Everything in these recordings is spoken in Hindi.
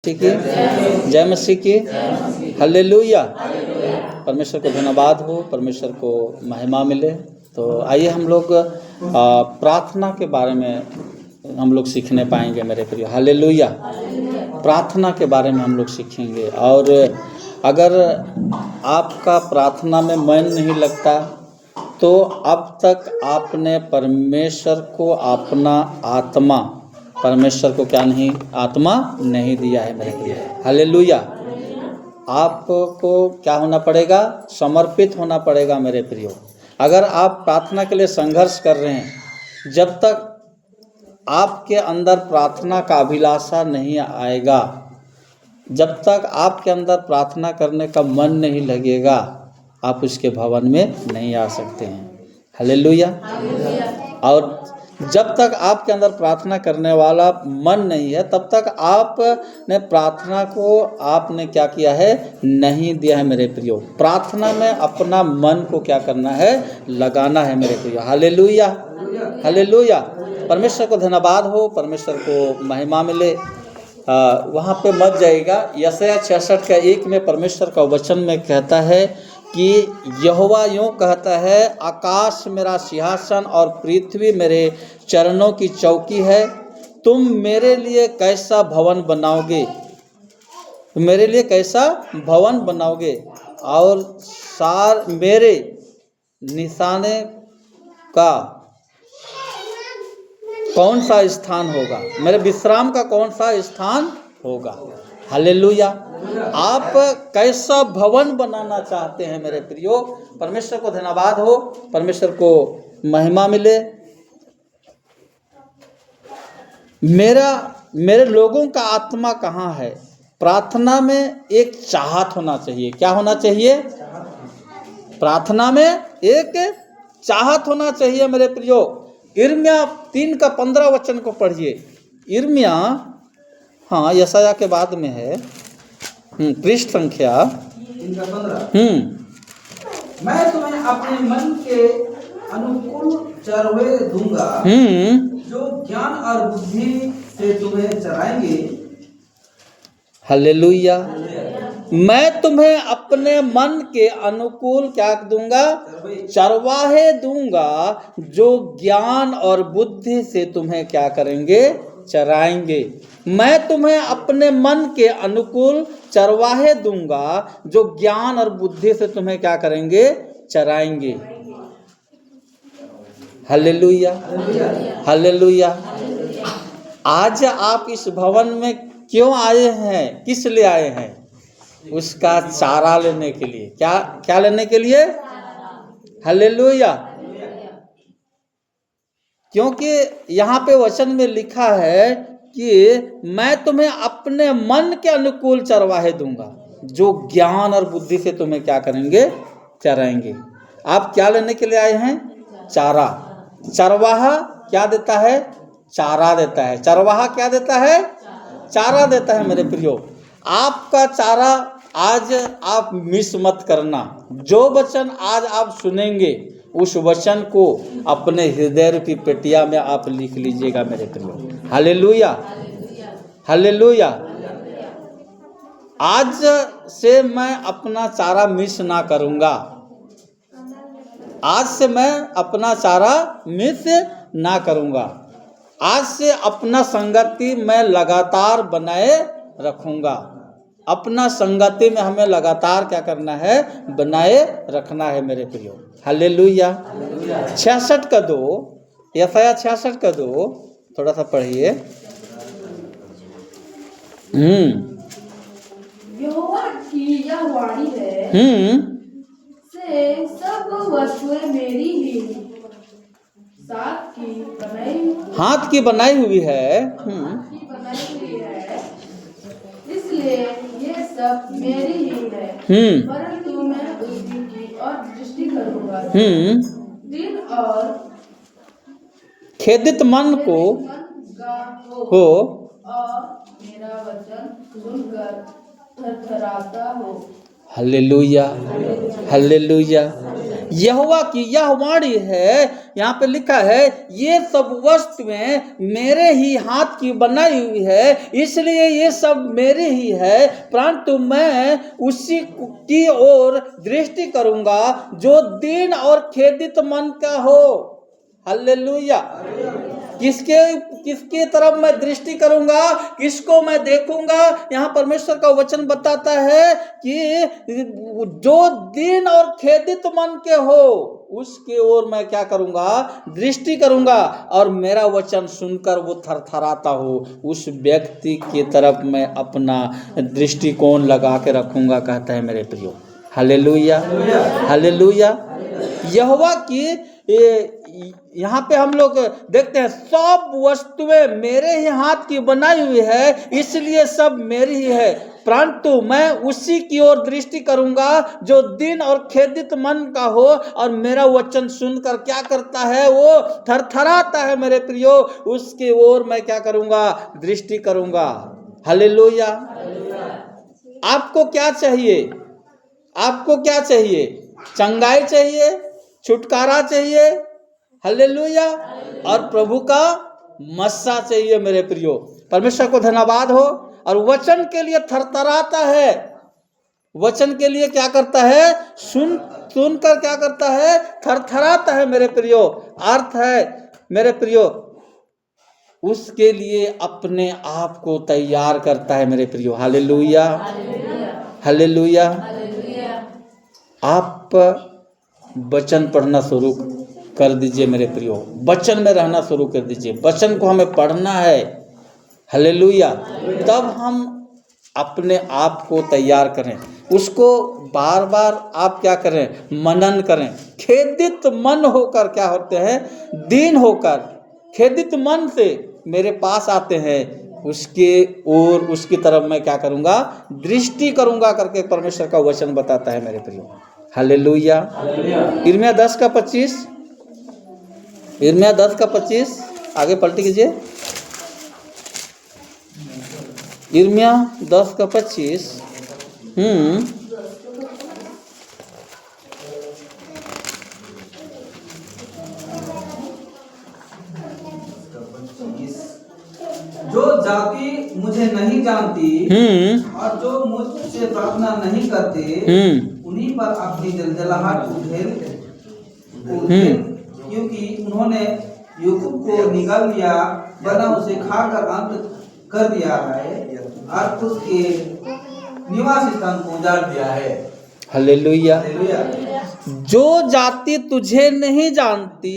की जय मसीह की हालेलुया। परमेश्वर को धन्यवाद हो, परमेश्वर को महिमा मिले। तो आइए हम लोग प्रार्थना के बारे में हम लोग सीखने पाएंगे मेरे प्रिय। हालेलुया। प्रार्थना के बारे में हम लोग सीखेंगे। और अगर आपका प्रार्थना में मन नहीं लगता तो अब तक आपने परमेश्वर को अपना आत्मा, परमेश्वर को क्या नहीं, आत्मा नहीं दिया है मेरे प्रिय। हालेलुया। आपको क्या होना पड़ेगा? समर्पित होना पड़ेगा मेरे प्रियो। अगर आप प्रार्थना के लिए संघर्ष कर रहे हैं, जब तक आपके अंदर प्रार्थना का अभिलाषा नहीं आएगा, जब तक आपके अंदर प्रार्थना करने का मन नहीं लगेगा, आप उसके भवन में नहीं आ सकते हैं। हालेलुया। और जब तक आपके अंदर प्रार्थना करने वाला मन नहीं है, तब तक आपने प्रार्थना को आपने क्या किया है, नहीं दिया है मेरे प्रियो। प्रार्थना में अपना मन को क्या करना है, लगाना है मेरे प्रियो। Hallelujah, hallelujah. परमेश्वर को धन्यवाद हो, परमेश्वर को महिमा मिले। वहाँ पे मत जाइएगा। यशायाह 66 का 1 में परमेश्वर का वचन में कहता है कि यहोवा यूँ कहता है, आकाश मेरा सिंहासन और पृथ्वी मेरे चरणों की चौकी है। तुम मेरे लिए कैसा भवन बनाओगे, मेरे लिए कैसा भवन बनाओगे, और सार मेरे निशाने का कौन सा स्थान होगा, मेरे विश्राम का कौन सा स्थान होगा। हालेलुया। आप कैसा भवन बनाना चाहते हैं मेरे प्रियो? परमेश्वर को धन्यवाद हो, परमेश्वर को महिमा मिले। मेरे लोगों का आत्मा कहाँ है? प्रार्थना में एक चाहत होना चाहिए। क्या होना चाहिए? प्रार्थना में एक चाहत होना चाहिए मेरे प्रियो। यिर्मयाह 3 का 15 वचन को पढ़िए। यिर्मयाह, हाँ, यशायाह के बाद में है, पृष्ठ संख्या 3 का 15। मैं तुम्हें अपने मन के अनुकूल चरवे दूंगा, जो ज्ञान और बुद्धि से तुम्हें चराएंगे। हालेलुया। मैं तुम्हें अपने मन के अनुकूल क्या दूंगा? चरवाहे दूंगा, जो ज्ञान और बुद्धि से तुम्हें क्या करेंगे? चराएंगे। मैं तुम्हें अपने मन के अनुकूल चरवाहे दूंगा, जो ज्ञान और बुद्धि से तुम्हें क्या करेंगे? चराएंगे। Hallelujah, hallelujah. आज आप इस भवन में क्यों आए हैं? किस लिए आए हैं? उसका चारा लेने के लिए। क्या लेने के लिए? हालेलुया। क्योंकि यहाँ पे वचन में लिखा है कि मैं तुम्हें अपने मन के अनुकूल चरवाहे दूंगा, जो ज्ञान और बुद्धि से तुम्हें क्या करेंगे? चराएंगे। आप क्या लेने के लिए आए हैं? चारा। चरवाहा क्या देता है? चारा देता है। चरवाहा क्या देता है? चारा देता है मेरे प्रियो। आपका चारा आज आप मिस मत करना। जो वचन आज आप सुनेंगे, उस वचन को अपने हृदय रूपी पेटिया में आप लिख लीजिएगा मेरे प्रियो। Hallelujah, hallelujah. आज से मैं अपना चारा मिस ना करूंगा। आज से मैं अपना चारा मिस ना करूंगा। आज से अपना संगति मैं लगातार बनाए रखूंगा। अपना संगति में हमें लगातार क्या करना है? बनाए रखना है मेरे प्रियो। हालेलुया। 66 का 2, यशायाह 66 का 2 थोड़ा सा पढ़िए। यहोवा की यह वाणी है, से सब वस्तुएं मेरी ही हाथ की बनाई हुई है, इसलिए ये सब मेरी ही है। परंतु मैं उसकी और दृष्टि करूंगा। दिन और खेदित मन को हो, और मेरा वचन सुनकर थरथराता हो। Hallelujah, hallelujah. यहोवा की यह वाणी है, यहाँ पे लिखा है ये सब वस्तुएं मेरे ही हाथ की बनाई हुई है, इसलिए ये सब मेरी ही है, परंतु मैं उसी की ओर दृष्टि करूंगा जो दीन और खेदित मन का हो। हालेलुया। किसके तरफ मैं दृष्टि करूंगा, किसको मैं देखूंगा? यहाँ परमेश्वर का वचन बताता है कि जो दीन और खेदित मन के हो उसके ओर मैं क्या करूंगा, दृष्टि करूंगा, और मेरा वचन सुनकर वो थरथराता हो उस व्यक्ति की तरफ मैं अपना दृष्टिकोण लगा के रखूंगा, कहता है मेरे प्रियो। Hallelujah, hallelujah. यहोवा की यहाँ पे हम लोग देखते हैं सब वस्तुएं मेरे ही हाथ की बनाई हुई है, इसलिए सब मेरी ही है, परंतु मैं उसी की ओर दृष्टि करूंगा जो दीन और खेदित मन का हो, और मेरा वचन सुनकर क्या करता है, वो थरथराता है मेरे प्रियो, उसके ओर मैं क्या करूंगा, दृष्टि करूंगा। हालेलुया। आपको क्या चाहिए? आपको क्या चाहिए? चंगाई चाहिए, छुटकारा चाहिए, हालेलुया, और प्रभु का मस्सा चाहिए मेरे प्रियो। परमेश्वर को धन्यवाद हो। और वचन के लिए थरथराता है, वचन के लिए क्या करता है, सुनकर क्या करता है, थरथराता है मेरे प्रियो। अर्थ है मेरे प्रियो, उसके लिए अपने आप को तैयार करता है मेरे प्रियो। Hallelujah, hallelujah. आप वचन पढ़ना शुरू कर दीजिए मेरे प्रियो, वचन में रहना शुरू कर दीजिए। वचन को हमें पढ़ना है, हालेलुया, तब हम अपने आप को तैयार करें, उसको बार बार आप क्या करें, मनन करें। खेदित मन होकर क्या होते हैं, दीन होकर खेदित मन से मेरे पास आते हैं, उसके और उसकी तरफ मैं क्या करूंगा, दृष्टि करूंगा करके परमेश्वर का वचन बताता है मेरे प्रियो। हालेलुया। यिर्मयाह 10:25, यिर्मयाह 10:25, आगे पलटी कीजिए। यिर्मयाह 10:25। जो जाति मुझे नहीं जानती और जो मुझसे प्रार्थना नहीं करते, उन्हीं पर अपनी जलजलाहट उधेल, क्योंकि उन्होंने यूसुफ को निगल लिया, वरना उसे खाकर अंत कर दिया है और उसके निवास स्थान को उजाड़ दिया है। हालेलुया। जो जाति तुझे नहीं जानती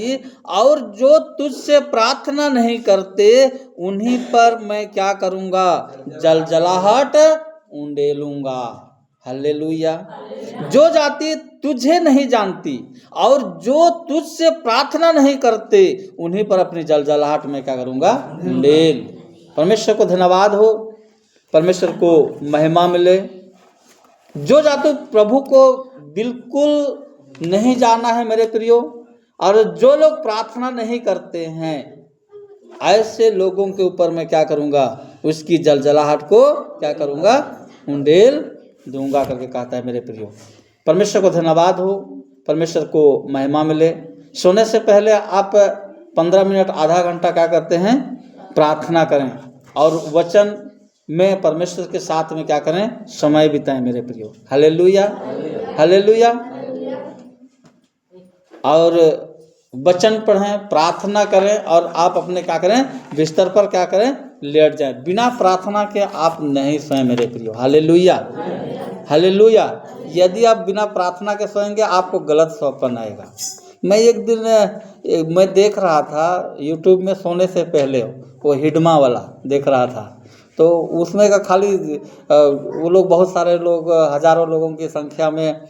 और जो तुझसे प्रार्थना नहीं करते, उन्हीं पर मैं क्या करूंगा, जलजलाहट उंडेलूंगा। हालेलुया। जो जाति तुझे नहीं जानती और जो तुझसे प्रार्थना नहीं करते, उन्हीं पर अपनी जलजलाहट में क्या करूंगा, उंडेल। परमेश्वर को धन्यवाद हो, परमेश्वर को महिमा मिले। जो जाति प्रभु को बिल्कुल नहीं जाना है मेरे प्रियो, और जो लोग प्रार्थना नहीं करते हैं, ऐसे लोगों के ऊपर मैं क्या करूंगा, उसकी जलजलाहट को क्या करूंगा, उंडेल दूंगा करके कहता है मेरे प्रियो। परमेश्वर को धन्यवाद हो, परमेश्वर को महिमा मिले। सोने से पहले आप 15 मिनट आधा घंटा क्या करते हैं, प्रार्थना करें और वचन में परमेश्वर के साथ में क्या करें, समय बिताएं मेरे प्रियो। Hallelujah, hallelujah. और वचन पढ़ें, प्रार्थना करें, और आप अपने क्या करें, बिस्तर पर क्या करें, लेट जाएं। बिना प्रार्थना के आप नहीं सोएं मेरे प्रियो। Hallelujah, hallelujah. यदि आप बिना प्रार्थना के सोएंगे, आपको गलत स्वप्न आएगा। मैं एक दिन मैं देख रहा था यूट्यूब में, सोने से पहले वो हिडमा वाला देख रहा था, तो उसमें का खाली वो लोग, बहुत सारे लोग, हजारों लोगों की संख्या में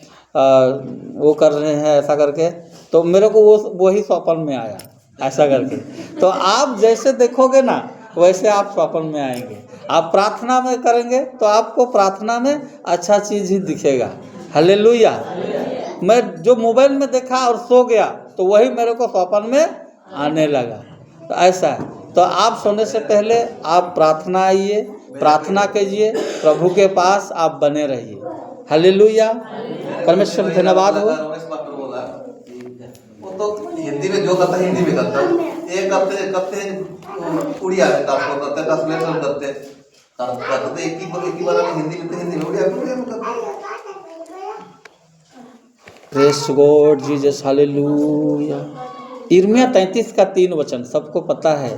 वो कर रहे हैं ऐसा करके, तो मेरे को वो वही स्वप्न में आया ऐसा करके। तो आप जैसे देखोगे ना, वैसे आप स्वप्न में आएंगे। आप प्रार्थना में करेंगे तो आपको प्रार्थना में अच्छा चीज़ ही दिखेगा। हालेलुया। मैं जो मोबाइल में देखा और सो गया, तो वही मेरे को स्वप्न में आने लगा। तो ऐसा है, तो आप सोने से पहले आप प्रार्थना आइए, प्रार्थना कीजिए, प्रभु के पास आप बने रहिए। हालेलुया। परमेश्वर धन्यवाद हो। हिंदी में जो करता है हिंदी में करता हूँ। एक हफ्ते उड़िया में करते ट्रांसलेशन करते एक ही बार हिंदी में तो हिंदी में उड़िया में करते। Press God Jesus hallelujah. यिर्मयाह 33 का 3 वचन सबको पता है।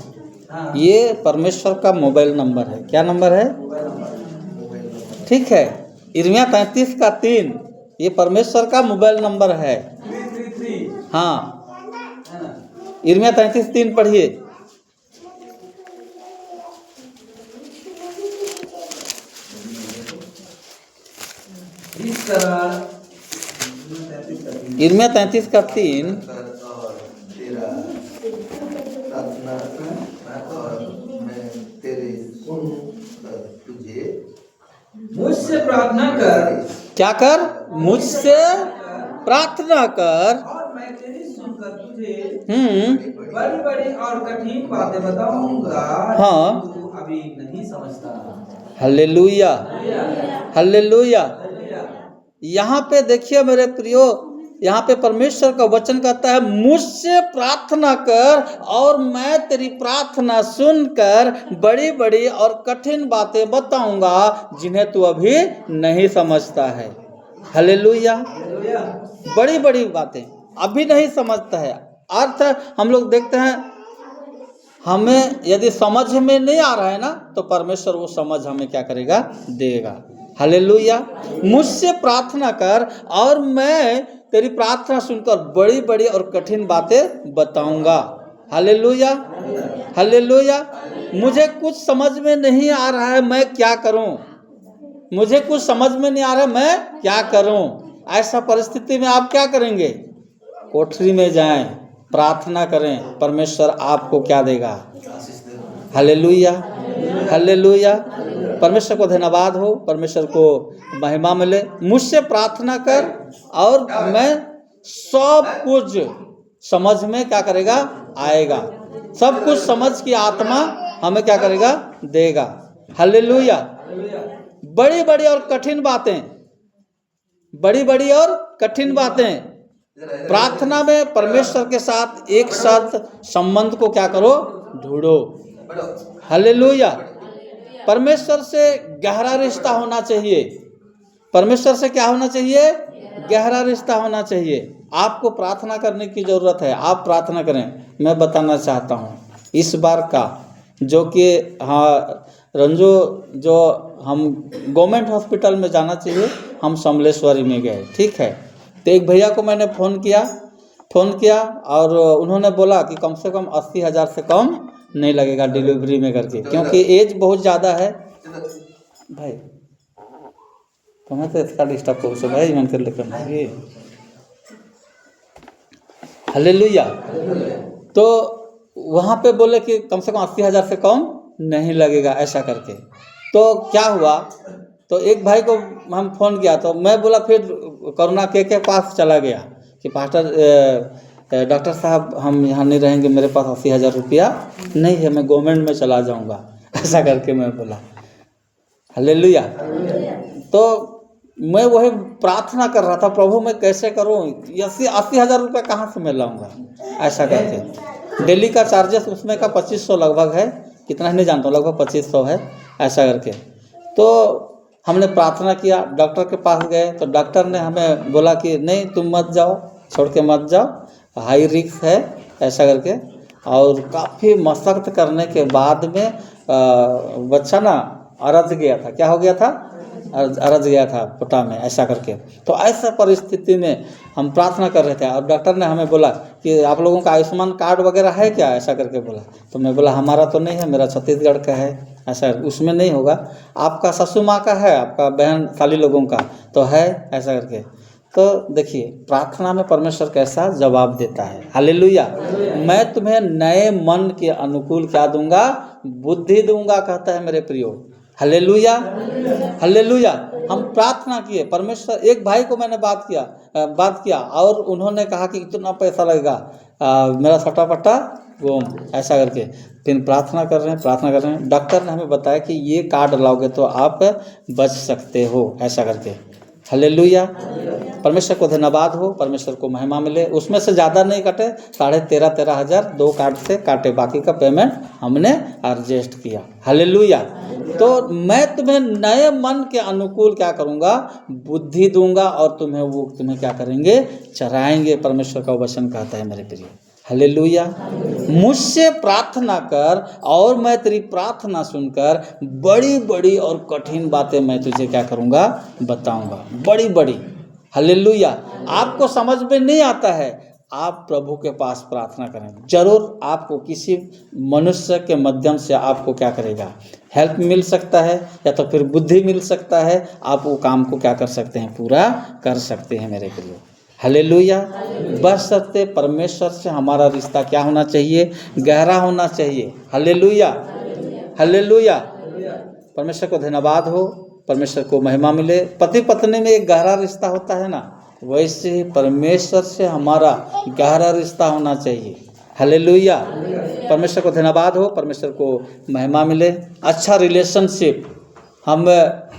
ये परमेश्वर का मोबाइल नंबर है। क्या नंबर है? ठीक है, यिर्मयाह 33 का 3 ये परमेश्वर का मोबाइल नंबर है। 333 हाँ, है ना। यिर्मयाह 33:3 पढ़िए। इस तरह यिर्मयाह 33 का 3 और तेरा प्रार्थना और मैं तेरे तुझे मुझसे प्रार्थना कर क्या कर? मुझसे प्रार्थना कर। और मैं तेरी सुनकर तुझे हम्म, बड़ी बड़ी और कठिन बातें बताऊंगा। हाँ। तू अभी नहीं समझता। Hallelujah, hallelujah. हालेलुया। यहाँ पे देखिए मेरे प्रियो, यहाँ पे परमेश्वर का वचन कहता है मुझसे प्रार्थना कर और मैं तेरी प्रार्थना सुनकर बड़ी बड़ी और कठिन बातें बताऊंगा जिन्हें तू अभी नहीं समझता है। हालेलुया। हालेलुया। बड़ी बड़ी बातें अभी नहीं समझता है। अर्थ हम लोग देखते हैं, हमें यदि समझ में नहीं आ रहा है ना, तो परमेश्वर वो समझ हमें क्या करेगा? देगा। हालेलुया। मुझसे प्रार्थना कर और मैं तेरी प्रार्थना सुनकर बड़ी बड़ी और कठिन बातें बताऊंगा। Hallelujah, hallelujah. मुझे कुछ समझ में नहीं आ रहा है, मैं क्या करूं? मुझे कुछ समझ में नहीं आ रहा है, मैं क्या करूं? ऐसा परिस्थिति में आप क्या करेंगे? कोठरी में जाएं, प्रार्थना करें, परमेश्वर आपको क्या देगा? Hallelujah, hallelujah. परमेश्वर को धन्यवाद हो, परमेश्वर को महिमा मिले। मुझसे प्रार्थना कर और मैं सब कुछ समझ में क्या करेगा? आएगा। सब कुछ समझ की आत्मा हमें क्या करेगा? देगा। हालेलुया। बड़ी बड़ी और कठिन बातें, बड़ी बड़ी और कठिन बातें। प्रार्थना में परमेश्वर के साथ एक साथ संबंध को क्या करो? ढूंढो। हालेलुया। परमेश्वर से गहरा रिश्ता होना चाहिए। परमेश्वर से क्या होना चाहिए? गहरा रिश्ता होना चाहिए। आपको प्रार्थना करने की ज़रूरत है, आप प्रार्थना करें। मैं बताना चाहता हूँ इस बार का जो कि हाँ रंजो, जो हम गवर्नमेंट हॉस्पिटल में जाना चाहिए, हम समलेश्वरी में गए। ठीक है, तो एक भैया को मैंने फ़ोन किया और उन्होंने बोला कि कम से कम 80,000 से कम नहीं लगेगा डिलीवरी में करके, क्योंकि एज बहुत ज़्यादा है। भाई तुम्हें तो इसका डिस्टर्ब करो सो भाई मन कर लेकर हालेलुया। तो वहाँ पे बोले कि कम से कम 80,000 से कम नहीं लगेगा ऐसा करके। तो क्या हुआ, तो एक भाई को हम फ़ोन किया, तो मैं बोला फिर करुणा के पास चला गया कि पास्टर डॉक्टर साहब हम यहाँ नहीं रहेंगे, मेरे पास 80,000 रुपया नहीं है, मैं गवर्नमेंट में चला जाऊँगा ऐसा करके मैं बोला। हालेलुया। तो मैं वही प्रार्थना कर रहा था, प्रभु मैं कैसे करूँ? 80,000 रुपया कहाँ से मैं लाऊंगा ऐसा करके। डेली का चार्जेस उसमें का 2500 लगभग है, कितना नहीं जानता हूँ, लगभग 2500 है ऐसा करके। तो हमने प्रार्थना किया, डॉक्टर के पास गए, तो डॉक्टर ने हमें बोला कि नहीं तुम मत जाओ, छोड़ के मत जाओ, हाई रिस्क है ऐसा करके। और काफ़ी मशक्क़त करने के बाद में बच्चा ना अरज गया था। क्या हो गया था? अरज गया था पोटा में ऐसा करके। तो ऐसा परिस्थिति में हम प्रार्थना कर रहे थे और डॉक्टर ने हमें बोला कि आप लोगों का आयुष्मान कार्ड वगैरह है क्या ऐसा करके बोला। तो मैं बोला हमारा तो नहीं है, मेरा छत्तीसगढ़ का है ऐसा, उसमें नहीं होगा। आपका ससुर माँ का है, आपका बहन साली लोगों का तो है ऐसा करके। तो देखिए प्रार्थना में परमेश्वर कैसा जवाब देता है। हालेलुया। मैं तुम्हें नए मन के अनुकूल क्या दूंगा? बुद्धि दूंगा कहता है मेरे प्रियो। Hallelujah, hallelujah. हम प्रार्थना किए, परमेश्वर, एक भाई को मैंने बात किया और उन्होंने कहा कि इतना पैसा लगेगा, मेरा सटापट्टा गोम ऐसा करके। फिर प्रार्थना कर रहे हैं, डॉक्टर ने हमें बताया कि ये कार्ड लाओगे तो आप बच सकते हो ऐसा करके। हालेलुया। परमेश्वर को धन्यवाद हो, परमेश्वर को महिमा मिले। उसमें से ज़्यादा नहीं कटे, 13,500 2 कार्ड से काटे, बाकी का पेमेंट हमने एडजस्ट किया। हालेलुया। तो मैं तुम्हें नए मन के अनुकूल क्या करूँगा, बुद्धि दूंगा और तुम्हें क्या करेंगे, चराएंगे। परमेश्वर का वचन कहता है मेरे प्रिय। हालेलुया। मुझसे प्रार्थना कर और मैं तेरी प्रार्थना सुनकर बड़ी बड़ी और कठिन बातें मैं तुझे क्या करूँगा, बताऊँगा, बड़ी बड़ी। हालेलुया। आपको समझ में नहीं आता है, आप प्रभु के पास प्रार्थना करें, जरूर आपको किसी मनुष्य के माध्यम से आपको क्या करेगा, हेल्प मिल सकता है, या तो फिर बुद्धि मिल सकता है, आप वो काम को क्या कर सकते हैं, पूरा कर सकते हैं मेरे प्रियो। हालेलुया। बशर्ते परमेश्वर से हमारा रिश्ता क्या होना चाहिए, गहरा होना चाहिए। हालेलुया। हालेलुया। परमेश्वर को धन्यवाद हो, परमेश्वर को महिमा मिले। पति पत्नी में एक गहरा रिश्ता होता है ना, वैसे ही परमेश्वर से हमारा गहरा रिश्ता होना चाहिए। हालेलुया। परमेश्वर को धन्यवाद हो, परमेश्वर को महिमा मिले। अच्छा रिलेशनशिप हम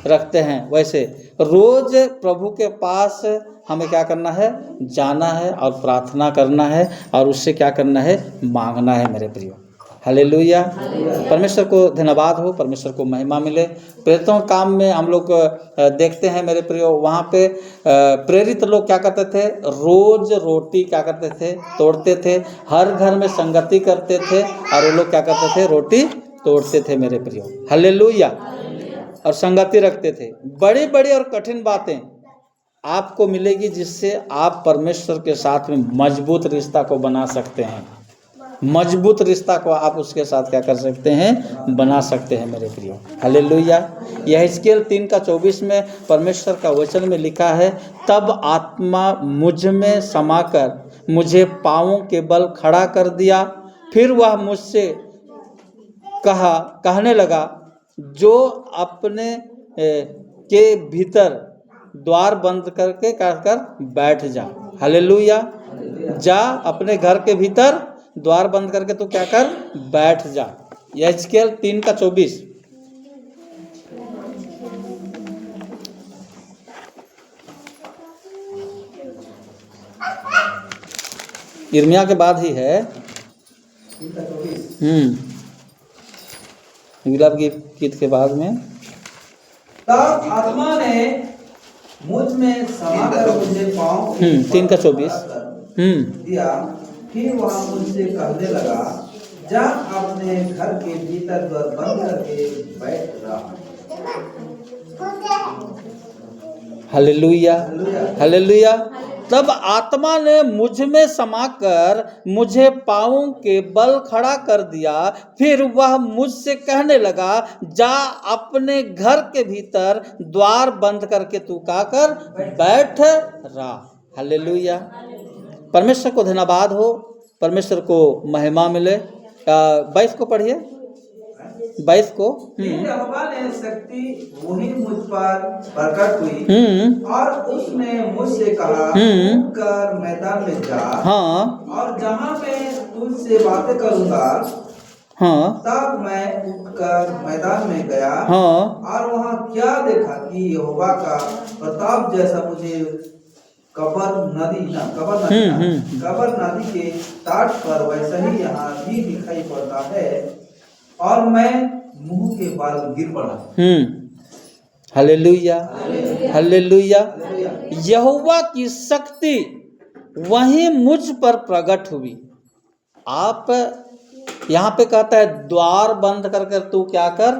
रखते हैं, वैसे रोज प्रभु के पास हमें क्या करना है, जाना है और प्रार्थना करना है और उससे क्या करना है, मांगना है मेरे प्रियो। हालेलुया। परमेश्वर को धन्यवाद हो, परमेश्वर को महिमा मिले। प्रेरितों काम में हम लोग देखते हैं मेरे प्रियो, वहाँ पे प्रेरित लोग क्या करते थे, रोज रोटी क्या करते थे, तोड़ते थे, हर घर में संगति करते थे और वो लोग क्या करते थे, रोटी तोड़ते थे मेरे प्रियो। हालेलुया। और संगति रखते थे। बड़ी बड़ी और कठिन बातें आपको मिलेगी जिससे आप परमेश्वर के साथ में मजबूत रिश्ता को बना सकते हैं। मजबूत रिश्ता को आप उसके साथ क्या कर सकते हैं, बना सकते हैं मेरे प्रियो। हालेलुया। यह हिजकियेल 3:24 में परमेश्वर का वचन में लिखा है, तब आत्मा मुझ में समाकर मुझे पाँवों के बल खड़ा कर दिया, फिर वह मुझसे कहने लगा, जो अपने के भीतर द्वार बंद करके कर बैठ जा। हालेलुया। जा, अपने घर के भीतर द्वार बंद करके तू क्या कर, बैठ जा। यह हिजकियेल 3:24। यिर्मयाह के बाद ही है। 3:24 गुलाब की गीत के बाद में, तब आत्मा ने मुझ में समाकर मुझे पाँव 3:24 दिया, फिर वह मुझसे कहने लगा, जा अपने घर के भीतर द्वार बंद करके बैठ रहा। हालेलुया। हालेलुया। तब आत्मा ने मुझ में समाकर मुझे पाँवों के बल खड़ा कर दिया, फिर वह मुझसे कहने लगा, जा अपने घर के भीतर द्वार बंद करके तू क्या कर, बैठ रहा। हालेलुया। परमेश्वर को धन्यवाद हो, परमेश्वर को महिमा मिले। 22 को पढ़िए, 22 को। यहोवा ने शक्ति वही मुझ पर प्रकट हुई और उसने मुझसे कहा, कर मैदान में जा। हाँ। और जहाँ मैं तुझसे बातें करूँगा, हाँ, तब मैं उठकर मैदान में गया। हाँ। और वहाँ क्या देखा कि यहोवा का प्रताप जैसा मुझे कबर नदी के तट पर वैसा ही यहाँ भी दिखाई पड़ता है, और मैं मुंह के बाल गिर पड़ा। हालेलुया। हालेलुया। यहोवा की शक्ति वहीं मुझ पर प्रकट हुई। आप यहाँ पे कहता है, द्वार बंद कर तू क्या कर,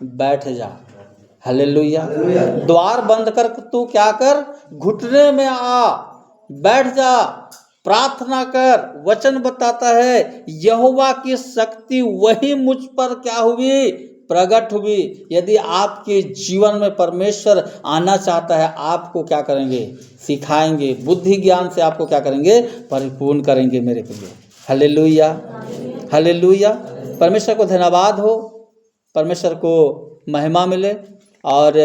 बैठ जा। हालेलुया। द्वार बंद कर तू क्या कर, घुटने में आ, बैठ जा, प्रार्थना कर। वचन बताता है यहोवा की शक्ति वही मुझ पर क्या हुई, प्रकट हुई। यदि आपके जीवन में परमेश्वर आना चाहता है, आपको क्या करेंगे, सिखाएंगे, बुद्धि ज्ञान से आपको क्या करेंगे, परिपूर्ण करेंगे मेरे प्रिय। हालेलुया। हालेलुया। परमेश्वर को धन्यवाद हो, परमेश्वर को महिमा मिले। और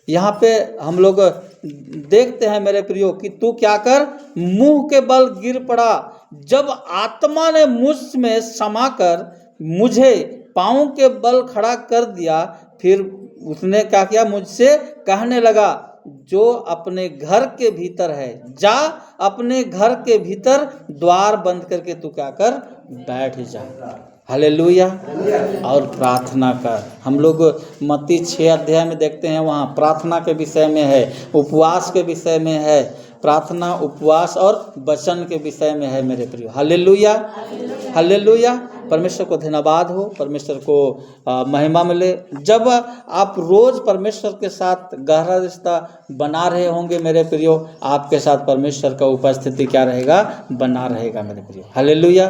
यहाँ पे हम लोग देखते हैं मेरे प्रियो कि तू क्या कर, मुंह के बल गिर पड़ा। जब आत्मा ने मुझ में समाकर मुझे पाँव के बल खड़ा कर दिया, फिर उसने क्या किया, मुझसे कहने लगा, जो अपने घर के भीतर है, जा अपने घर के भीतर द्वार बंद करके तू क्या कर, बैठ जा। हालेलुया। और प्रार्थना कर। हम लोग मत्ती 6 अध्याय में देखते हैं, वहाँ प्रार्थना के विषय में है, उपवास के विषय में है, प्रार्थना उपवास और वचन के विषय में है मेरे प्रियो। Hallelujah, hallelujah. परमेश्वर को धन्यवाद हो, परमेश्वर को महिमा मिले। जब आप रोज परमेश्वर के साथ गहरा रिश्ता बना रहे होंगे मेरे प्रियो, आपके साथ परमेश्वर का उपस्थिति क्या रहेगा, बना रहेगा मेरे प्रियो। हालेलुया।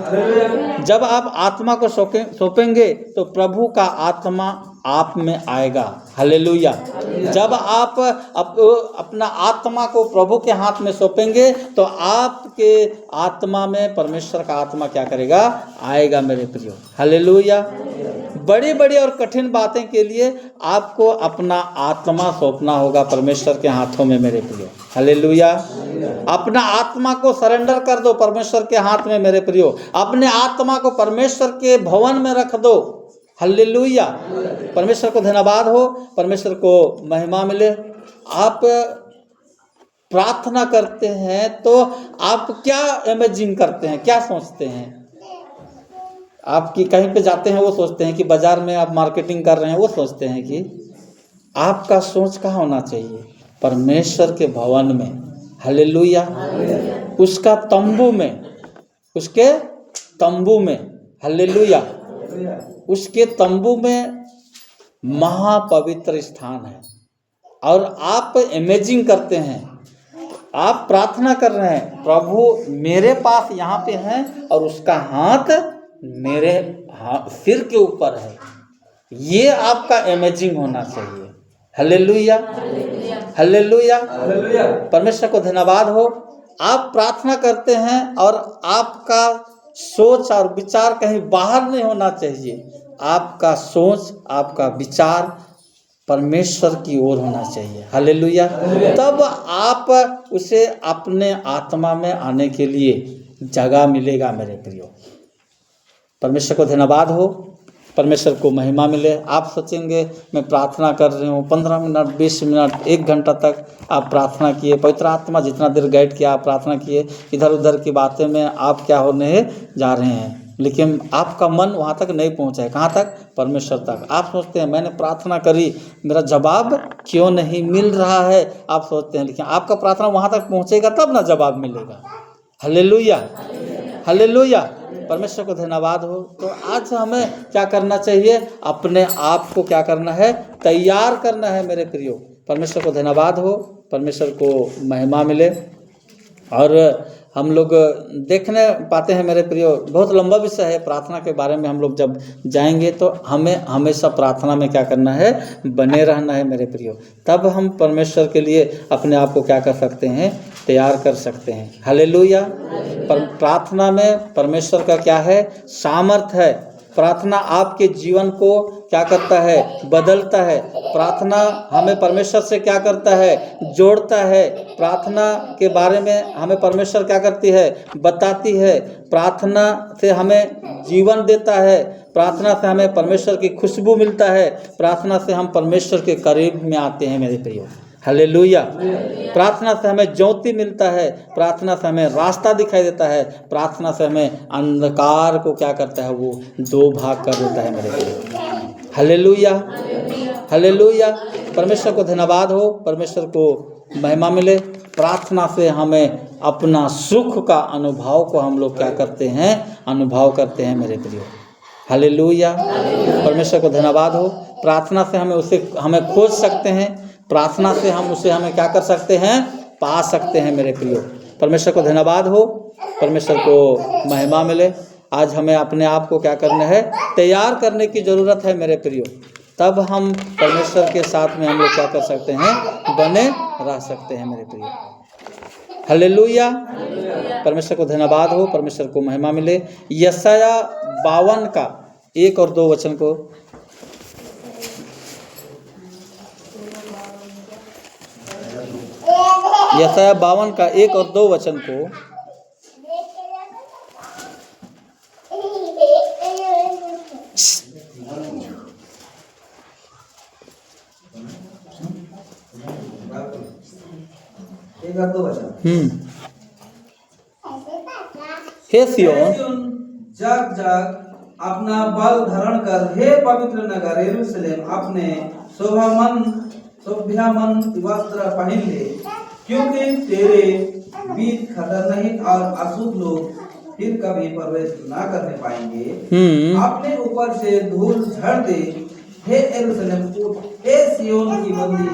जब आप आत्मा को सौंपेंगे तो प्रभु का आत्मा आप में आएगा। हालेलुया। जब आप अपना आत्मा को प्रभु के हाथ में सौंपेंगे तो आपके आत्मा में परमेश्वर का आत्मा क्या करेगा, आएगा मेरे प्रियो। हालेलुया। बड़ी बड़ी और कठिन बातें के लिए आपको अपना आत्मा सौंपना होगा परमेश्वर के हाथों में मेरे प्रियो। हालेलुया। अपना आत्मा को सरेंडर कर दो परमेश्वर के हाथ में मेरे प्रियो। अपने आत्मा को परमेश्वर के भवन में रख दो। हालेलुया। परमेश्वर को धन्यवाद हो, परमेश्वर को महिमा मिले। आप प्रार्थना करते हैं तो आप क्या इमेजिन करते हैं, क्या सोचते हैं? आपकी कहीं पे जाते हैं वो सोचते हैं कि बाजार में आप मार्केटिंग कर रहे हैं, वो सोचते हैं कि आपका सोच कहाँ होना चाहिए, परमेश्वर के भवन में। हालेलुया। उसका तंबू में, उसके तंबू में। हालेलुया। उसके तंबू में महापवित्र स्थान है और आप इमेजिन करते हैं, आप प्रार्थना कर रहे हैं, प्रभु मेरे पास यहाँ पे है और उसका हाथ मेरे सिर के ऊपर है। ये आपका इमेजिन होना चाहिए। Hallelujah, hallelujah. परमेश्वर को धन्यवाद हो। आप प्रार्थना करते हैं और आपका सोच और विचार कहीं बाहर नहीं होना चाहिए। आपका सोच, आपका विचार परमेश्वर की ओर होना चाहिए। हालेलुया। तब आप उसे अपने आत्मा में आने के लिए जगह मिलेगा मेरे प्रियो। परमेश्वर को धन्यवाद हो, परमेश्वर को महिमा मिले। आप सोचेंगे मैं प्रार्थना कर रही हूँ, 15 मिनट 20 मिनट 1 घंटा तक आप प्रार्थना किए, पवित्र आत्मा जितना देर गाइड किया आप प्रार्थना किए, इधर उधर की बातें में आप क्या होने जा रहे हैं, लेकिन आपका मन वहाँ तक नहीं पहुँचा है। कहाँ तक? परमेश्वर तक। आप सोचते हैं मैंने प्रार्थना करी, मेरा जवाब क्यों नहीं मिल रहा है, आप सोचते हैं, लेकिन आपका प्रार्थना वहाँ तक पहुँचेगा तब ना जवाब मिलेगा। Hallelujah, hallelujah. परमेश्वर को धन्यवाद हो। तो आज हमें क्या करना चाहिए, अपने आप को क्या करना है, तैयार करना है मेरे प्रियो। परमेश्वर को धन्यवाद हो, परमेश्वर को महिमा मिले। और हम लोग देखने पाते हैं मेरे प्रियो, बहुत लंबा विषय है प्रार्थना के बारे में। हम लोग जब जाएंगे तो हमें हमेशा प्रार्थना में क्या करना है, बने रहना है मेरे प्रियो। तब हम परमेश्वर के लिए अपने आप को क्या कर सकते हैं, तैयार कर सकते हैं। हालेलुया। प्रार्थना में परमेश्वर का क्या है, सामर्थ है। प्रार्थना आपके जीवन को क्या करता है, बदलता है। प्रार्थना हमें परमेश्वर से क्या करता है, जोड़ता है। प्रार्थना के बारे में हमें परमेश्वर क्या करती है, बताती है। प्रार्थना से हमें जीवन देता है। प्रार्थना से हमें परमेश्वर की खुशबू मिलता है। प्रार्थना से हम परमेश्वर के करीब में आते हैं मेरे प्रियो। हालेलुया। प्रार्थना से हमें ज्योति मिलता है। प्रार्थना से हमें रास्ता दिखाई देता है। प्रार्थना से हमें अंधकार को क्या करता है, वो 2 भाग कर देता है मेरे प्रियो। Hallelujah, hallelujah. परमेश्वर को धन्यवाद हो, परमेश्वर को महिमा मिले। प्रार्थना से हमें अपना सुख का अनुभव को हम लोग क्या करते हैं, अनुभव करते हैं मेरे प्रियो। हालेलुया। परमेश्वर को धन्यवाद हो। प्रार्थना से हमें खोज सकते हैं। प्रार्थना से हमें क्या कर सकते हैं, पा सकते हैं मेरे प्रियो। परमेश्वर को धन्यवाद हो, परमेश्वर को महिमा मिले। आज हमें अपने आप को क्या करना है, तैयार करने की ज़रूरत है मेरे प्रियो। तब हम परमेश्वर के साथ में हम लोग क्या कर सकते हैं, बने रह सकते हैं मेरे प्रियो। हालेलुया। परमेश्वर को धन्यवाद हो, परमेश्वर को महिमा मिले। यशाया 52 का 1 और 2 वचन को, यशाया 52 का 1 और 2 वचन को एक और दो वचन। हे सिय्योन, जाग जाग अपना बल धारण कर, हे पवित्र नगर यरूशलेम अपने शोभामन वस्त्र पहन ले, क्योंकि तेरे बीच खतरनाक और अशुद्ध लोग फिर कभी प्रवेश ना करने पाएंगे। अपने ऊपर से धूल झड़ दे, हे यरूशलेम उठ, हे सिय्योन की बंदी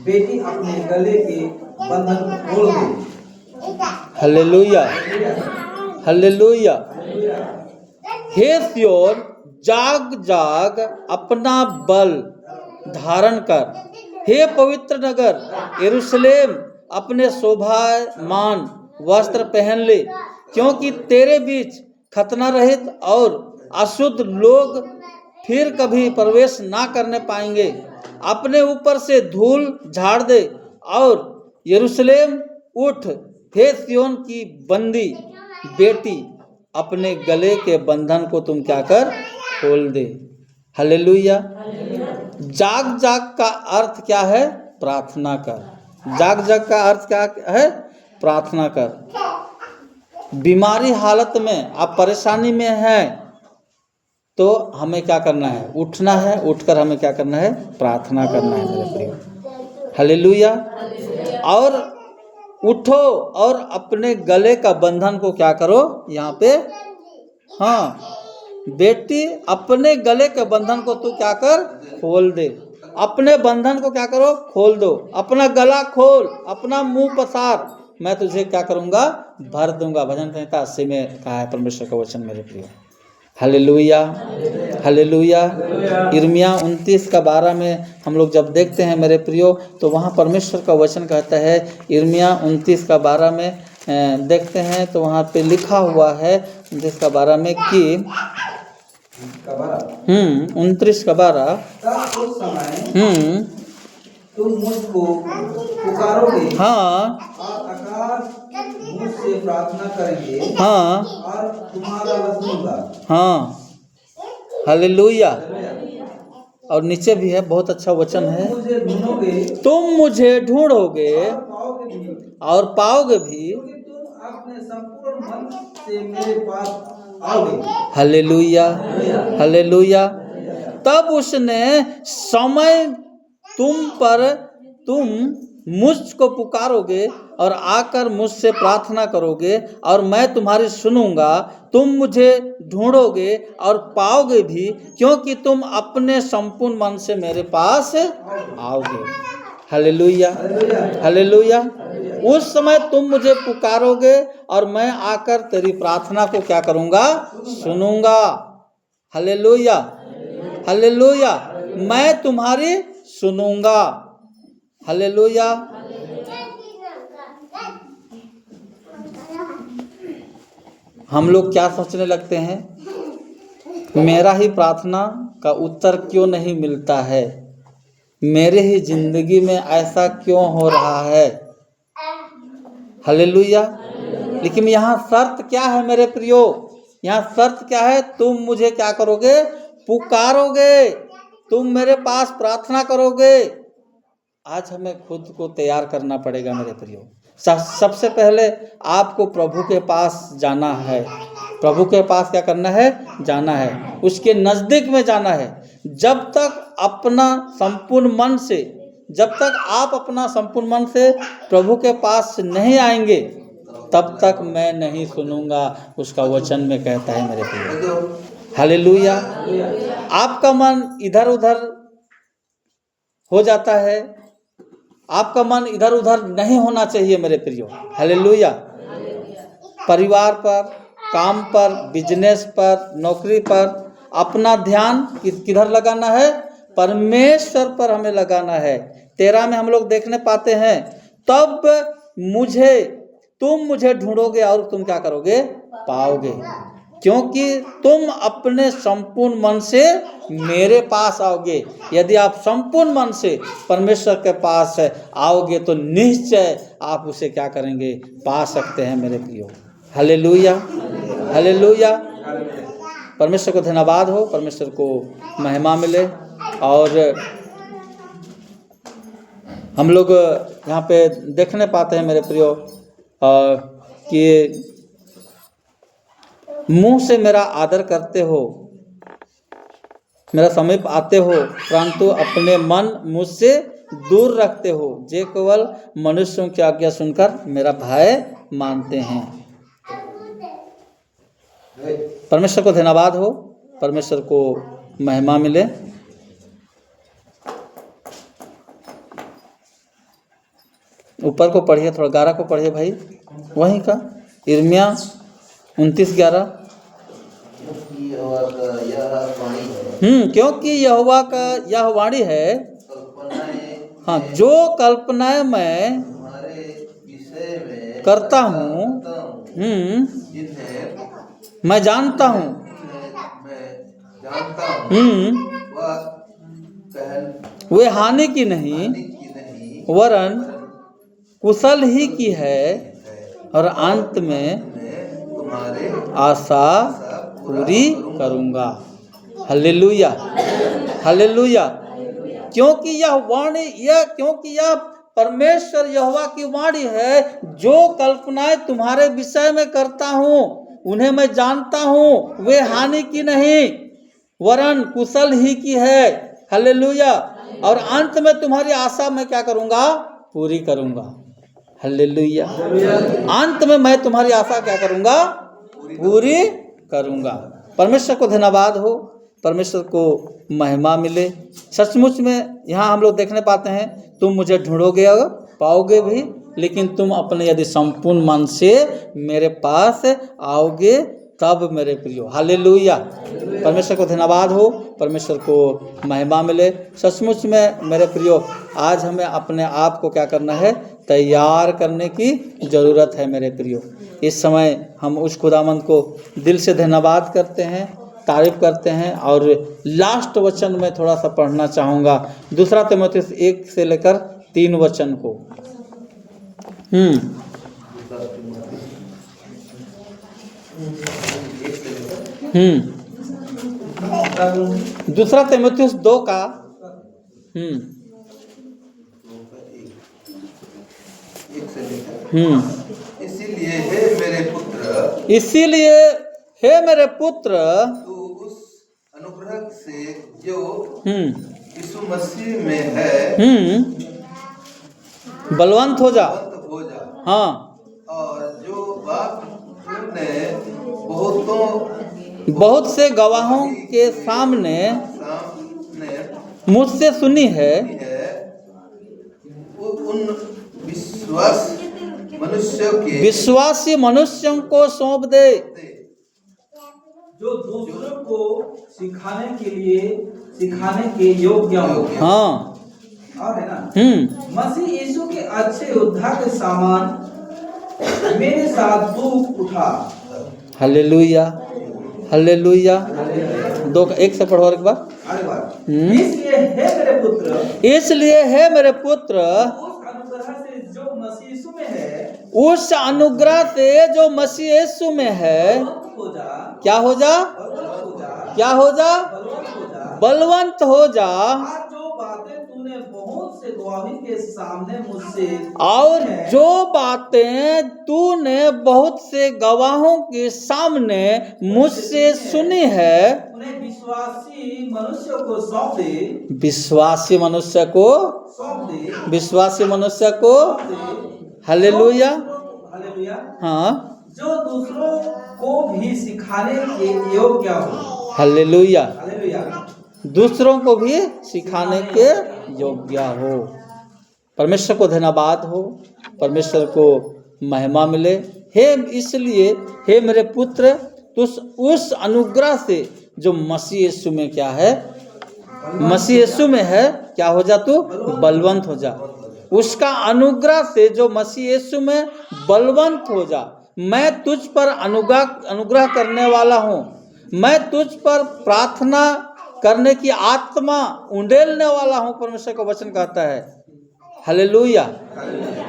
बेटी अपने गले के बंधन खोल दे। Hallelujah, hallelujah. हे सिय्योन, जाग जाग अपना बल धारण कर, हे पवित्र नगर यरूशलेम अपने शोभामान वस्त्र पहन ले, क्योंकि तेरे बीच खतना रहित और अशुद्ध लोग फिर कभी प्रवेश ना करने पाएंगे। अपने ऊपर से धूल झाड़ दे और यरूशलेम उठ, हे सिय्योन की बंदी बेटी अपने गले के बंधन को तुम क्या कर, खोल दे। हालेलुया। जाग जाग का अर्थ क्या है? प्रार्थना कर। जाग जाग का अर्थ क्या है? प्रार्थना कर। बीमारी हालत में आप परेशानी में हैं तो हमें क्या करना है? उठना है। उठकर हमें क्या करना है? प्रार्थना करना है मेरे प्रिय। हालेलुया। और उठो और अपने गले का बंधन को क्या करो? यहाँ पे हाँ, बेटी अपने गले के बंधन को तू क्या कर? खोल दे। अपने बंधन को क्या करो? खोल दो। अपना गला खोल, अपना मुंह पसार, मैं तुझे क्या करूंगा? भर दूंगा। भजन संहिता 80 में कहा है परमेश्वर का वचन मेरे प्रिय। Hallelujah, hallelujah. यिर्मयाह 29 का 12 में हम लोग जब देखते हैं मेरे प्रियो, तो वहाँ परमेश्वर का वचन कहता है, यिर्मयाह 29 का 12 में देखते हैं तो वहाँ पे लिखा हुआ है 29 का 12 में कि 29 का 12, तब उस समय तुम मुझको पुकारोगे, हाँ, और आकाश मुझसे प्रार्थना करेंगे, हाँ, और तुम्हारा वचन सुनूंगा। हाँ, हालेलुया। और नीचे भी है, बहुत अच्छा वचन है, मुझे ढूंढोगे, तुम मुझे ढूंढोगे पाओगे भी, और पाओगे भी, क्योंकि तुम अपने संपूर्ण मन से मेरे पास आओगे। Hallelujah, hallelujah. तब उसने समय तुम मुझको पुकारोगे और आकर मुझसे प्रार्थना करोगे और मैं तुम्हारी सुनूंगा। तुम मुझे ढूंढोगे और पाओगे भी, क्योंकि तुम अपने संपूर्ण मन से मेरे पास आओगे। Hallelujah, hallelujah. उस समय तुम मुझे पुकारोगे और मैं आकर तेरी प्रार्थना को क्या करूंगा? सुनूंगा। Hallelujah, hallelujah. मैं तुम्हारी सुनूंगा। हालेलुया। हम लोग क्या सोचने लगते हैं? मेरा ही प्रार्थना का उत्तर क्यों नहीं मिलता है? मेरे ही जिंदगी में ऐसा क्यों हो रहा है? हालेलुया। लेकिन यहाँ शर्त क्या है मेरे प्रियो? यहाँ शर्त क्या है? तुम मुझे क्या करोगे? पुकारोगे, तुम मेरे पास प्रार्थना करोगे। आज हमें खुद को तैयार करना पड़ेगा मेरे प्रियो। सबसे पहले आपको प्रभु के पास जाना है। प्रभु के पास क्या करना है? जाना है, उसके नज़दीक में जाना है। जब तक अपना संपूर्ण मन से, जब तक आप अपना संपूर्ण मन से प्रभु के पास नहीं आएंगे, तब तक मैं नहीं सुनूंगा, उसका वचन में कहता है मेरे प्रियो। हालेलुया। आपका मन इधर उधर हो जाता है, आपका मन इधर उधर नहीं होना चाहिए मेरे प्रियो। हालेलुया। परिवार पर, काम पर, बिजनेस पर, नौकरी पर अपना ध्यान किधर लगाना है? परमेश्वर पर हमें लगाना है। 13 में हम लोग देखने पाते हैं, तब तुम मुझे ढूंढोगे और तुम क्या करोगे? पाओगे, क्योंकि तुम अपने संपूर्ण मन से मेरे पास आओगे। यदि आप संपूर्ण मन से परमेश्वर के पास आओगे तो निश्चय आप उसे क्या करेंगे? पा सकते हैं मेरे प्रियो। Hallelujah, hallelujah. परमेश्वर को धन्यवाद हो, परमेश्वर को महिमा मिले। और हम लोग यहाँ पे देखने पाते हैं मेरे प्रियो कि मुंह से मेरा आदर करते हो, मेरा समीप आते हो, परंतु अपने मन मुझसे दूर रखते हो, जे केवल मनुष्यों की आज्ञा सुनकर मेरा भय मानते हैं। परमेश्वर को धन्यवाद हो, परमेश्वर को महिमा मिले। ऊपर को पढ़िए, थोड़ा 11 को पढ़िए भाई, वहीं का यिर्मयाह 29:11। क्योंकि यहोवा का यह वाणी है, हाँ, जो कल्पनाएं मैं करता हूँ, मैं जानता हूँ, वे हानि की नहीं वरन कुशल ही की है, और अंत में आशा पूरी करूँगा। Hallelujah, hallelujah. क्योंकि यह परमेश्वर यहोवा की वाणी है, जो कल्पनाएं तुम्हारे विषय में करता हूँ उन्हें मैं जानता हूँ, वे हानि की नहीं वरन कुशल ही की है। हालेलुया। और अंत में तुम्हारी आशा मैं क्या करूँगा? पूरी करूँगा। हालेलुया। अंत में मैं तुम्हारी आशा क्या करूँगा? पूरी करूँगा। परमेश्वर को धन्यवाद हो, परमेश्वर को महिमा मिले। सचमुच में यहाँ हम लोग देखने पाते हैं, तुम मुझे ढूंढोगे और पाओगे भी, लेकिन तुम अपने यदि संपूर्ण मन से मेरे पास आओगे तब मेरे प्रियो। हालेलुया। परमेश्वर को धन्यवाद हो, परमेश्वर को महिमा मिले। सचमुच में मेरे प्रियो, आज हमें अपने आप को क्या करना है? तैयार करने की ज़रूरत है मेरे प्रियो। इस समय हम उस खुदावंद को दिल से धन्यवाद करते हैं, तारीफ करते हैं। और लास्ट वचन में थोड़ा सा पढ़ना चाहूँगा, 2 तीमुथियुस 1 से लेकर 3 वचन को। 2 तीमुथियुस 2 का इसीलिए हे मेरे पुत्र, तू उस अनुग्रह से जो यीशु मसीह में है बलवंत हो जा। हाँ, और जो बात तूने बहुत से गवाहों के सामने मुझसे सुनी है, उन विश्वासी मनुष्यों को सौंप दे, जो दूसरों को सिखाने के योग्य हो। हाँ, और है ना, मसीह यीशु के अच्छे योद्धा के समान मेरे साथ दुख उठा। Hallelujah, hallelujah. 2:1 से पढ़ो एक बार। इसलिए हे मेरे पुत्र, उस अनुग्रह से जो मसीह यीशु में है, क्या हो जा? क्या हो जा? बलवंत हो जा। जो बातें तूने बहुत से गवाहों के सामने मुझसे, और जो बातें तूने बहुत से गवाहों के सामने मुझसे सुनी है, उन्हें विश्वासी मनुष्य को सौंप दे। विश्वासी मनुष्य को सौंप दे। विश्वासी मनुष्य को। Hallelujah, hallelujah. हाँ, जो दूसरों को भी सिखाने के योग्य हो। Hallelujah, hallelujah. दूसरों को भी सिखाने के योग्य हो। परमेश्वर को धन्यवाद हो, परमेश्वर को महिमा मिले। इसलिए हे मेरे पुत्र, तो उस अनुग्रह से जो मसीह यीशु में क्या है, मसीह यीशु में है, क्या हो जा? तू बलवंत हो जा। उसका अनुग्रह से जो मसीह यीशु में बलवंत हो जा। मैं तुझ पर अनुग्रह करने वाला हूँ, मैं तुझ पर प्रार्थना करने की आत्मा उंडेलने वाला हूँ, परमेश्वर का वचन कहता है। Hallelujah,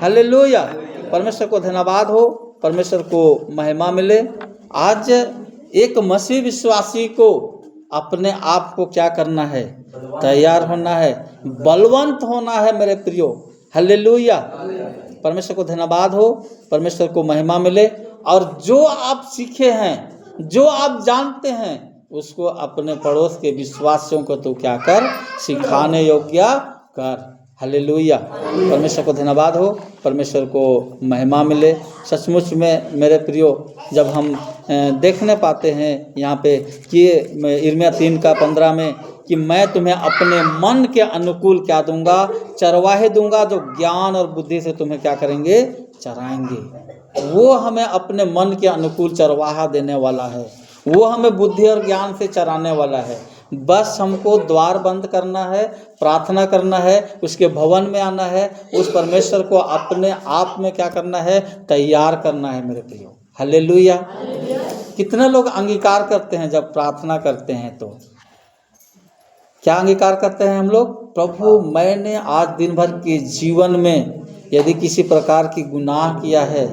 hallelujah. परमेश्वर को धन्यवाद हो, परमेश्वर को महिमा मिले। आज एक मसीह विश्वासी को अपने आप को क्या करना है? तैयार होना है, बलवंत होना है मेरे प्रियो। हालेलुया। परमेश्वर को धन्यवाद हो, परमेश्वर को महिमा मिले। और जो आप सीखे हैं, जो आप जानते हैं, उसको अपने पड़ोस के विश्वासियों को तो क्या कर, सिखाने योग्य कर। हालेलुया। परमेश्वर को धन्यवाद हो, परमेश्वर को महिमा मिले। सचमुच में मेरे प्रियो, जब हम देखने पाते हैं यहाँ पे कि यिर्मयाह 3:15 में कि मैं तुम्हें अपने मन के अनुकूल क्या दूंगा, चरवाहे दूंगा जो ज्ञान और बुद्धि से तुम्हें क्या करेंगे, चराएंगे। वो हमें अपने मन के अनुकूल चरवाहा देने वाला है, वो हमें बुद्धि और ज्ञान से चराने वाला है। बस हमको द्वार बंद करना है, प्रार्थना करना है, उसके भवन में आना है, उस परमेश्वर को अपने आप में क्या करना है, तैयार करना है मेरे प्रियो। हालेलुया। कितने लोग अंगीकार करते हैं जब प्रार्थना करते हैं तो क्या अंगीकार करते हैं हम लोग? प्रभु मैंने आज दिन भर के जीवन में यदि किसी प्रकार की गुनाह किया है,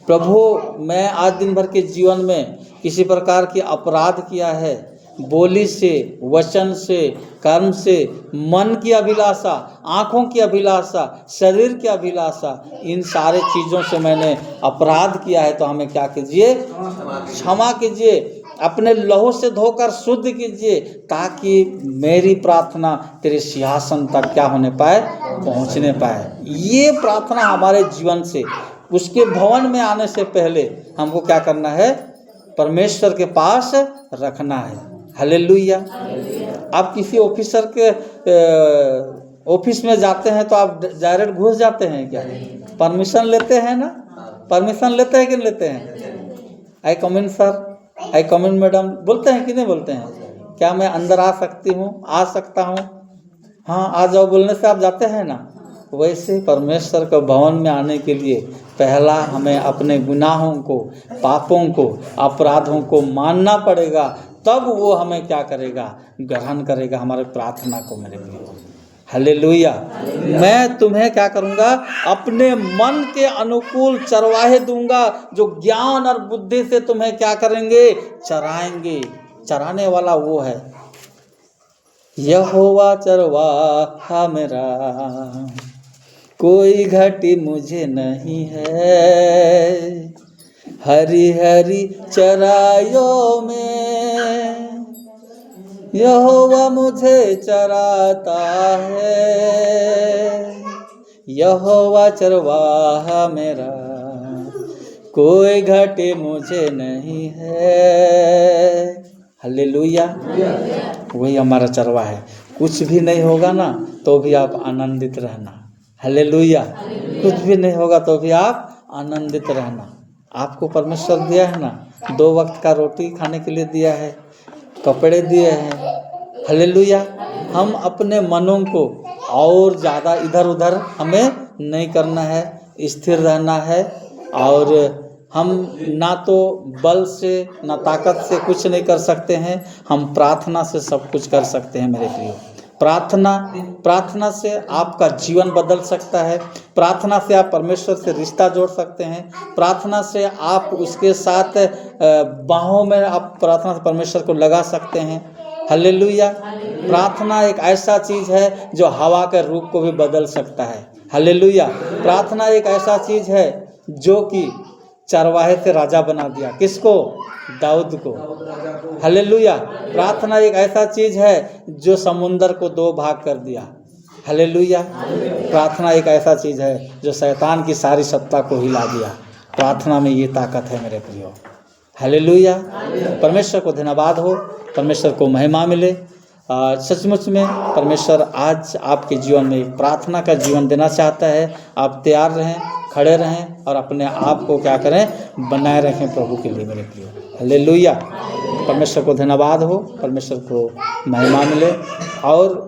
प्रभु मैं आज दिन भर के जीवन में किसी प्रकार की अपराध किया है, बोली से, वचन से, कर्म से, मन की अभिलाषा, आँखों की अभिलाषा, शरीर की अभिलाषा, इन सारे चीज़ों से मैंने अपराध किया है, तो हमें क्या कीजिए, क्षमा कीजिए, अपने लहू से धोकर शुद्ध कीजिए, ताकि मेरी प्रार्थना तेरे सिंहासन तक क्या होने पाए, पहुँचने पाए। ये प्रार्थना हमारे जीवन से, उसके भवन में आने से पहले हमको क्या करना है, परमेश्वर के पास रखना है। हालेलुया। आप किसी ऑफिसर के ऑफिस में जाते हैं तो आप डायरेक्ट घुस जाते हैं क्या? परमिशन लेते हैं ना? परमिशन लेते हैं कि नहीं लेते हैं? आई कम इन सर, आई कम इन मैडम, बोलते हैं कि नहीं बोलते हैं? क्या मैं अंदर आ सकती हूँ, आ सकता हूँ? हाँ आ जाओ बोलने से आप जाते हैं ना। वैसे परमेश्वर के भवन में आने के लिए पहला हमें अपने गुनाहों को, पापों को, अपराधों को मानना पड़ेगा, तब वो हमें क्या करेगा, ग्रहण करेगा हमारे प्रार्थना को मेरे प्रियो। हालेलुया। मैं तुम्हें क्या करूँगा, अपने मन के अनुकूल चरवाहे दूंगा जो ज्ञान और बुद्धि से तुम्हें क्या करेंगे, चराएंगे। चराने वाला वो है, यहोवा चरवाहा मेरा, कोई घटी मुझे नहीं है, हरी हरी चराइयों में यहोवा मुझे चराता है, यहोवा चरवाहा मेरा, कोई घटे मुझे नहीं है। हालेलुया। वही हमारा चरवा है। कुछ भी नहीं होगा ना तो भी आप आनंदित रहना। हालेलुया। कुछ भी नहीं होगा तो भी आप आनंदित रहना। आपको परमेश्वर दिया है ना, 2 वक्त का रोटी खाने के लिए दिया है, कपड़े दिए हैं। हालेलुया। हम अपने मनों को और ज़्यादा इधर उधर हमें नहीं करना है, स्थिर रहना है। और हम ना तो बल से ना ताकत से कुछ नहीं कर सकते हैं, हम प्रार्थना से सब कुछ कर सकते हैं मेरे प्रियो। प्रार्थना से आपका जीवन बदल सकता है। प्रार्थना से आप परमेश्वर से रिश्ता जोड़ सकते हैं। प्रार्थना से आप उसके साथ बाहों में आप प्रार्थना से परमेश्वर को लगा सकते हैं। हालेलुया। प्रार्थना एक ऐसा चीज़ है जो हवा के रूप को भी बदल सकता है। हालेलुया। प्रार्थना एक ऐसा चीज़ है जो कि चरवाहे से राजा बना दिया। किसको? दाऊद को। हालेलुया। प्रार्थना एक ऐसा चीज़ है जो समुंदर को 2 भाग कर दिया। हालेलुया। प्रार्थना एक ऐसा चीज़ है जो शैतान की सारी सत्ता को हिला दिया। प्रार्थना में ये ताकत है मेरे प्रियो। हालेलुया। परमेश्वर को धन्यवाद हो, परमेश्वर को महिमा मिले। सचमुच में परमेश्वर आज आपके जीवन में एक प्रार्थना का जीवन देना चाहता है। आप तैयार रहें, खड़े रहें और अपने आप को क्या करें, बनाए रखें प्रभु के लिए मेरे प्रियो। हालेलुया। परमेश्वर को धन्यवाद हो, परमेश्वर को महिमा मिले। और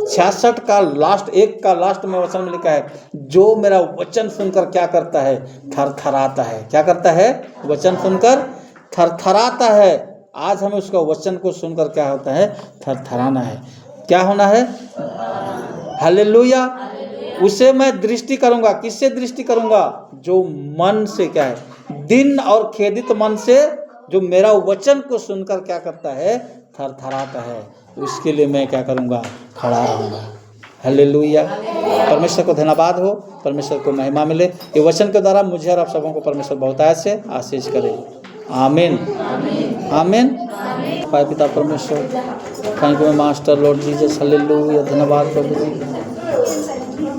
66 का लास्ट में वचन में लिखा है, जो मेरा वचन सुनकर क्या करता है, थरथराता है। क्या करता है? वचन सुनकर थरथराता है। आज हमें उसका वचन को सुनकर क्या होता है, थरथराना है। क्या होना है? हालेलुया। उसे मैं दृष्टि करूंगा। किससे दृष्टि करूंगा? जो मन से क्या है, दिन और खेदित मन से, जो मेरा वचन को सुनकर क्या करता है, थरथराता है। उसके लिए मैं क्या करूंगा, खड़ा रहूंगा। हालेलुया। परमेश्वर को धन्यवाद हो, परमेश्वर को महिमा मिले। ये वचन के द्वारा मुझे और आप सबों को परमेश्वर बहुतायत से आशीष करे। आमीन आमीन। पाए पिता परमेश्वर, thank you master Lord Jesus, hallelujah. धन्यवाद प्रभु जी।